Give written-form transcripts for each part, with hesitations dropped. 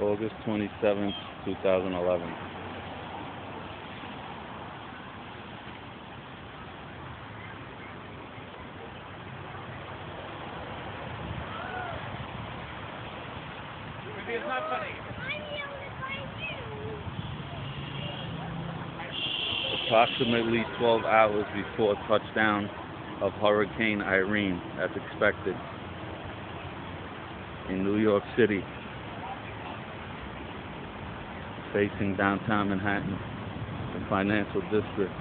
August 27th, 2011. Maybe it's not funny. Approximately 12 hours before touchdown of Hurricane Irene, as expected, in New York City, facing downtown Manhattan, the financial district.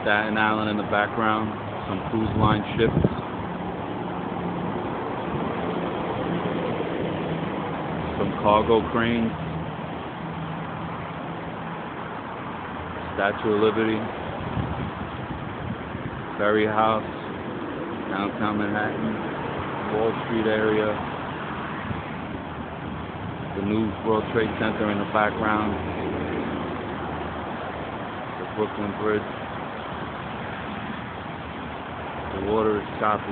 Staten Island in the background, some cruise line ships, some cargo cranes, Statue of Liberty, Ferry House, downtown Manhattan, Wall Street area, the new World Trade Center in the background, the Brooklyn Bridge. The water is choppy.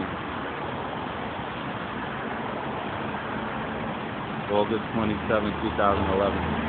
August 27, 2011.